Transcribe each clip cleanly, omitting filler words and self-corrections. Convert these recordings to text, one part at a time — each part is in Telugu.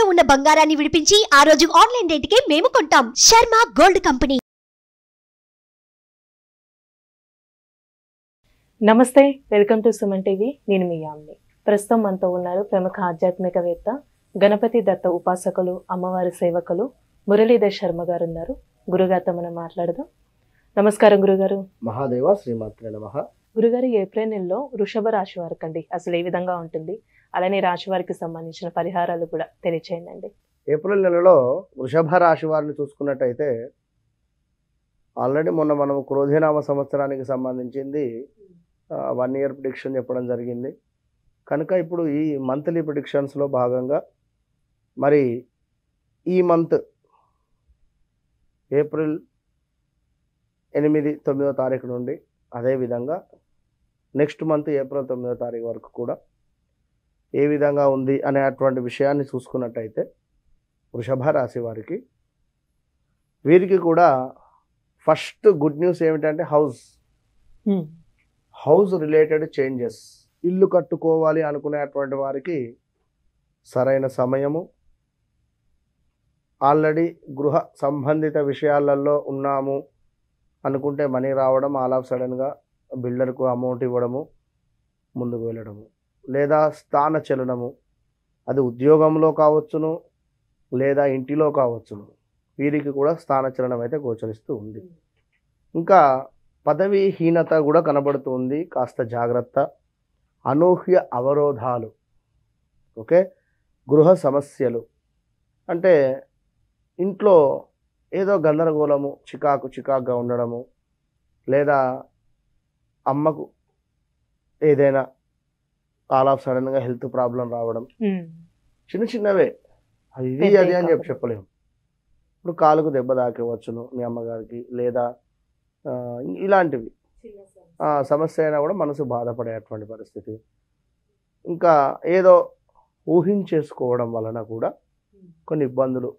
తాకట్టులో ఉన్న బంగారాన్ని విడిపించి ఆ రోజు ఆన్లైన్ రేటుకే మేము కొంటాం. Sharma gold company. నమస్తే, వెల్కమ్ టు సుమన్ టీవీ. నేను మీ యామ్ని. ప్రస్తుతం మనతో ఉన్నారు ప్రముఖ ఆధ్యాత్మికవేత్త, గణపతి దత్త ఉపాసకులు, అమ్మవారి సేవకులు మురళీధర్ శర్మ గారు ఉన్నారు. గురుగారితో మనం మాట్లాడదాం. నమస్కారం గురుగారు. మహాదేవ శ్రీమాత్రే నమః. గురుగారు, ఏప్రిల్ నెలలో వృషభ రాశి వారికి అండి అసలు ఏ విధంగా ఉంటుంది, అలానే రాశి వారికి సంబంధించిన పరిహారాలు కూడా తెలియచేయండి. ఏప్రిల్ నెలలో వృషభ రాశి వారిని చూసుకున్నట్టయితే ఆల్రెడీ మొన్న మనం క్రోధినామ సంవత్సరానికి సంబంధించింది 1 ఇయర్ ప్రిడిక్షన్ చెప్పడం జరిగింది. కనుక ఇప్పుడు ఈ మంత్లీ ప్రిడిక్షన్స్లో భాగంగా మరి ఈ మంత్ ఏప్రిల్ 8, 9వ తారీఖు నుండి అదేవిధంగా నెక్స్ట్ మంత్ ఏప్రిల్ 9వ తారీఖు వరకు కూడా ఏ విధంగా ఉంది అనేటువంటి విషయాన్ని చూసుకున్నట్టయితే వృషభ రాశి వారికి వీరికి కూడా ఫస్ట్ గుడ్ న్యూస్ ఏమిటంటే హౌస్ రిలేటెడ్ చేంజెస్. ఇల్లు కట్టుకోవాలి అనుకునేటువంటి వారికి సరైన సమయము. ఆల్రెడీ గృహ సంబంధిత విషయాలలో ఉన్నాము అనుకుంటే మనీ రావడం, ఆల్ ఆఫ్ సడన్గా బిల్డర్కు అమౌంట్ ఇవ్వడము, ముందుకు వెళ్ళడము, లేదా స్థాన చలనము, అది ఉద్యోగంలో కావచ్చును లేదా ఇంటిలో కావచ్చును, వీరికి కూడా స్థాన చలనం అయితే గోచరిస్తూ ఉంది. ఇంకా పదవీహీనత కూడా కనబడుతుంది, కాస్త జాగ్రత్త. అనూహ్య అవరోధాలు, ఓకే, గృహ సమస్యలు అంటే ఇంట్లో ఏదో గందరగోళము, చికాకుగా ఉండడము, లేదా అమ్మకు ఏదైనా ఆల్ ఆఫ్ సడన్గా హెల్త్ ప్రాబ్లం రావడం, చిన్న చిన్నవే, ఇది అది అని చెప్పలేము. ఇప్పుడు కాలుకు దెబ్బ తాకివచ్చును మీ అమ్మగారికి, లేదా ఇలాంటివి సమస్య అయినా కూడా మనసు బాధపడేటువంటి పరిస్థితి. ఇంకా ఏదో ఊహించేసుకోవడం వలన కూడా కొన్ని ఇబ్బందులు,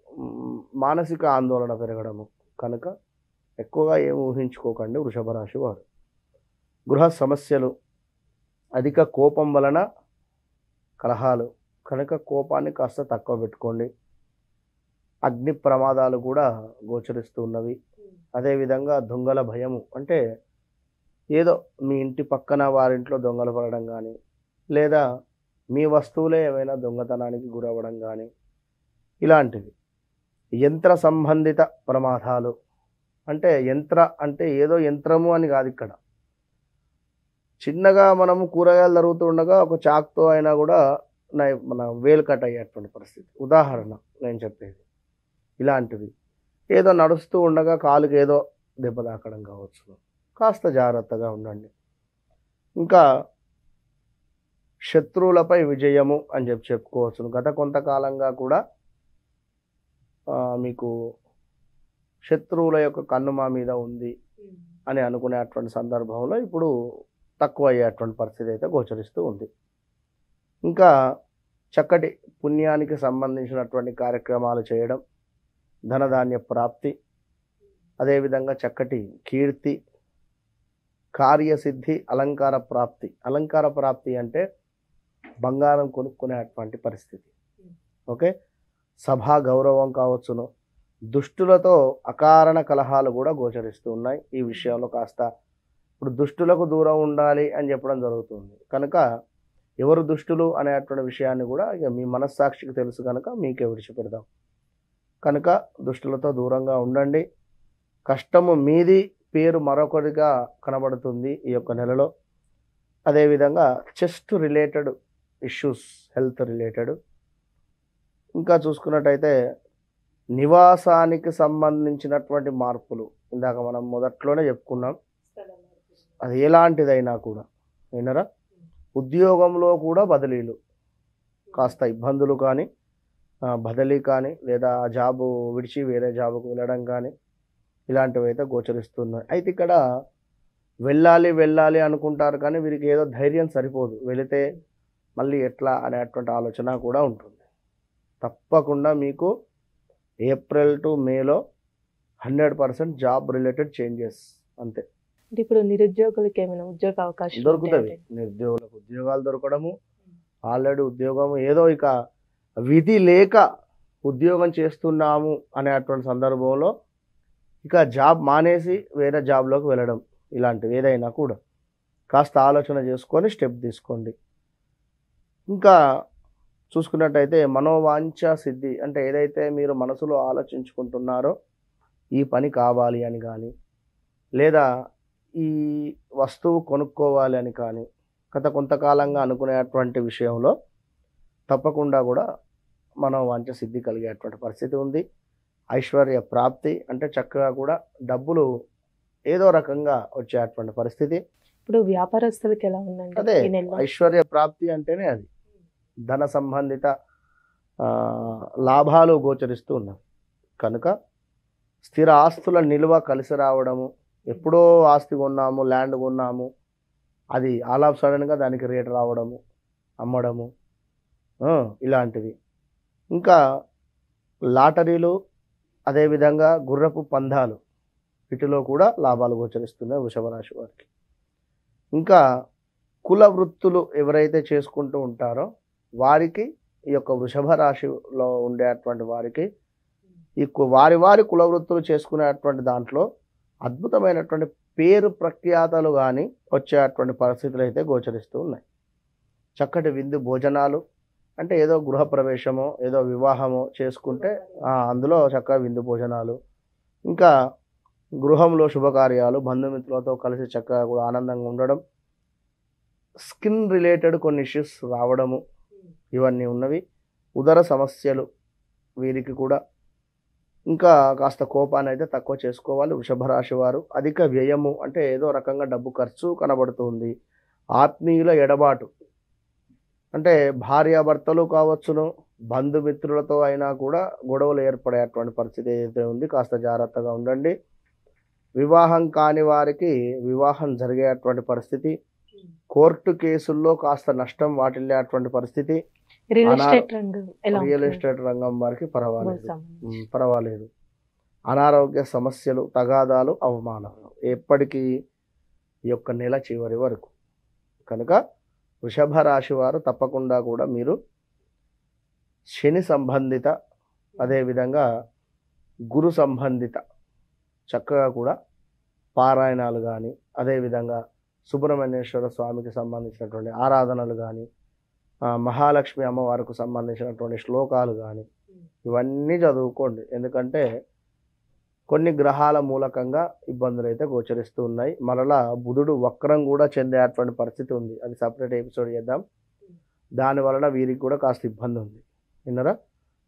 మానసిక ఆందోళన పెరగడము. కనుక ఎక్కువగా ఏం ఊహించుకోకండి వృషభ రాశి వారు. గృహ సమస్యలు, అధిక కోపం వలన కలహాలు, కనుక కోపాన్ని కాస్త తక్కువ పెట్టుకోండి. అగ్ని ప్రమాదాలు కూడా గోచరిస్తూ ఉన్నవి. అదేవిధంగా దొంగల భయము, అంటే ఏదో మీ ఇంటి పక్కన వారింట్లో దొంగలు పడడం కానీ, లేదా మీ వస్తువులే ఏమైనా దొంగతనానికి గురవ్వడం కానీ, ఇలాంటివి. యంత్ర సంబంధిత ప్రమాదాలు, అంటే అంటే ఏదో యంత్రము అని కాదు, ఇక్కడ చిన్నగా మనము కూరగాయలు తరుగుతూ ఉండగా ఒక చాక్తో అయినా కూడా మన వేలు కట్ అయ్యేటువంటి పరిస్థితి. ఉదాహరణ నేను చెప్పేది ఇలాంటివి. ఏదో నడుస్తూ ఉండగా కాలుకి ఏదో దెబ్బ తాకడం కావచ్చు, కాస్త జాగ్రత్తగా ఉండండి. ఇంకా శత్రువులపై విజయము అని చెప్పుకోవచ్చు. గత కొంతకాలంగా కూడా మీకు శత్రువుల యొక్క కన్ను మా మీద ఉంది అని అనుకునేటువంటి సందర్భంలో ఇప్పుడు తక్కువ అయ్యేటువంటి పరిస్థితి అయితే గోచరిస్తూ ఉంది. ఇంకా చక్కటి పుణ్యానికి సంబంధించినటువంటి కార్యక్రమాలు చేయడం, ధనధాన్య ప్రాప్తి, అదేవిధంగా చక్కటి కీర్తి, కార్యసిద్ధి, అలంకార ప్రాప్తి. అలంకార ప్రాప్తి అంటే బంగారం కొనుక్కునేటువంటి పరిస్థితి, ఓకే. సభా గౌరవం కావచ్చును. దుష్టులతో అకారణ కలహాలు కూడా గోచరిస్తూ ఉన్నాయి. ఈ విషయంలో కాస్త ఇప్పుడు దుష్టులకు దూరం ఉండాలి అని చెప్పడం జరుగుతుంది. కనుక ఎవరు దుష్టులు అనేటువంటి విషయాన్ని కూడా ఇక మీ మనస్సాక్షికి తెలుసు కనుక మీకే విడిచిపెడదాం. కనుక దుష్టులతో దూరంగా ఉండండి. కష్టము మీది, పేరు మరొకరిగా కనబడుతుంది ఈ యొక్క నెలలో. అదేవిధంగా chest related issues, health related. ఇంకా చూసుకున్నట్టయితే నివాసానికి సంబంధించినటువంటి మార్పులు, ఇందాక మనం మొదట్లోనే చెప్పుకున్నాం, అది ఎలాంటిదైనా కూడా అయినరా. ఉద్యోగంలో కూడా బదిలీలు, కాస్త ఇబ్బందులు కానీ, బదిలీ కానీ, లేదా జాబు విడిచి వేరే జాబుకు వెళ్ళడం కానీ, ఇలాంటివి అయితే గోచరిస్తున్నాయి. అయితే ఇక్కడ వెళ్ళాలి అనుకుంటారు కానీ వీరికి ఏదో ధైర్యం సరిపోదు, వెళితే మళ్ళీ ఎట్లా అనేటువంటి ఆలోచన కూడా ఉంటుంది. తప్పకుండా మీకు ఏప్రిల్ టు మేలో 100% జాబ్ రిలేటెడ్ చేంజెస్ అంతే. ఇప్పుడు నిరుద్యోగులకి ఏమైనా ఉద్యోగ అవకాశం దొరుకుతుంది. నిరుద్యోగులకు ఉద్యోగాలు దొరకడము, ఆల్రెడీ ఉద్యోగం ఏదో ఇక విధి లేక ఉద్యోగం చేస్తున్నాము అనేటువంటి సందర్భంలో ఇక జాబ్ మానేసి వేరే జాబ్లోకి వెళ్ళడం, ఇలాంటివి ఏదైనా కూడా కాస్త ఆలోచన చేసుకొని స్టెప్ తీసుకోండి. ఇంకా చూసుకున్నట్టయితే మనోవాంఛ సిద్ధి అంటే ఏదైతే మీరు మనసులో ఆలోచించుకుంటున్నారో ఈ పని కావాలి అని కానీ, లేదా ఈ వస్తువు కొనుక్కోవాలి అని కానీ గత కొంతకాలంగా అనుకునేటువంటి విషయంలో తప్పకుండా కూడా మనోవాంఛ సిద్ధి కలిగేటువంటి పరిస్థితి ఉంది. ఐశ్వర్య ప్రాప్తి అంటే చక్కగా కూడా డబ్బులు ఏదో రకంగా వచ్చేటువంటి పరిస్థితి. ఇప్పుడు వ్యాపారస్తులకి ఎలా ఉందండి అదే ఈ నెలలో? ఐశ్వర్య ప్రాప్తి అంటేనే అది ధన సంబంధిత లాభాలు గోచరిస్తూ ఉన్నాయి కనుక స్థిర ఆస్తుల నిల్వ కలిసి రావడము, ఎప్పుడో ఆస్తి కొన్నాము, ల్యాండ్ కొన్నాము, అది ఆల్ ఆఫ్ సడన్గా దానికి రేట్ రావడము, అమ్మడము, ఇలాంటివి. ఇంకా లాటరీలు, అదేవిధంగా గుర్రపు పందాలు, వీటిలో కూడా లాభాలు గోచరిస్తున్నాయి వృషభ రాశి వారికి. ఇంకా కుల వృత్తులు ఎవరైతే చేసుకుంటూ ఉంటారో వారికి, ఈ యొక్క వృషభ రాశిలో ఉండేటువంటి వారికి ఈ వారి కుల వృత్తులు చేసుకునేటువంటి దాంట్లో అద్భుతమైనటువంటి పేరు ప్రఖ్యాతలు కానీ వచ్చేటువంటి పరిస్థితులు అయితే గోచరిస్తూ ఉన్నాయి. చక్కటి విందు భోజనాలు అంటే ఏదో గృహప్రవేశమో ఏదో వివాహమో చేసుకుంటే అందులో చక్కగా విందు భోజనాలు, ఇంకా గృహంలో శుభకార్యాలు, బంధుమిత్రులతో కలిసి చక్కగా కూడా ఆనందంగా ఉండడం, స్కిన్ రిలేటెడ్ కొన్ని ఇష్యూస్ రావడము, ఇవన్నీ ఉన్నవి. ఉదర సమస్యలు వీరికి కూడా. ఇంకా కాస్త కోపాన్ని అయితే తక్కువ చేసుకోవాలి వృషభ రాశి వారు. అధిక వ్యయము అంటే ఏదో రకంగా డబ్బు ఖర్చు కనబడుతుంది. ఆత్మీయుల ఎడబాటు అంటే భార్యాభర్తలు కావచ్చును, బంధుమిత్రులతో అయినా కూడా గొడవలు ఏర్పడేటువంటి పరిస్థితి ఏదైతే ఉంది, కాస్త జాగ్రత్తగా ఉండండి. వివాహం కాని వారికి వివాహం జరిగేటువంటి పరిస్థితి, కోర్టు కేసుల్లో కాస్త నష్టం వాటిల్లేటువంటి పరిస్థితి. రియల్ ఎస్టేట్ రంగం వారికి పర్వాలేదు. అనారోగ్య సమస్యలు, తగాదాలు, అవమానాలు ఎప్పటికీ ఈ యొక్క నెల చివరి వరకు. కనుక వృషభ రాశి వారు తప్పకుండా కూడా మీరు శని సంబంధిత, అదేవిధంగా గురు సంబంధిత చక్కగా కూడా పారాయణాలు కానీ, అదేవిధంగా సుబ్రహ్మణ్యేశ్వర స్వామికి సంబంధించినటువంటి ఆరాధనలు కానీ, మహాలక్ష్మి అమ్మవారికి సంబంధించినటువంటి శ్లోకాలు కానీ ఇవన్నీ చదువుకోండి. ఎందుకంటే కొన్ని గ్రహాల మూలకంగా ఇబ్బందులు అయితే గోచరిస్తూ ఉన్నాయి. మరలా బుధుడు వక్రం కూడా చెందేటువంటి పరిస్థితి ఉంది. అది సపరేట్ ఎపిసోడ్ చేద్దాం. దాని వలన వీరికి కూడా కాస్త ఇబ్బంది ఉంది. విన్నరా?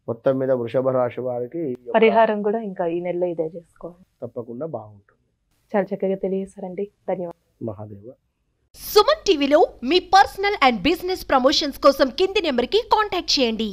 మొత్తం మీద వృషభ రాశి వారికి పరిహారం కూడా ఇంకా ఈ నెలలో ఇదే చేసుకోవాలి, తప్పకుండా బాగుంటుంది. చాలా చక్కగా తెలియజేశారండి. ధన్యవాదాలు. మహాదేవ. సుమన్ టీవీలో మీ పర్సనల్ అండ్ బిజినెస్ ప్రమోషన్స్ కోసం కింది నెంబర్కి కాంటాక్ట్ చేయండి.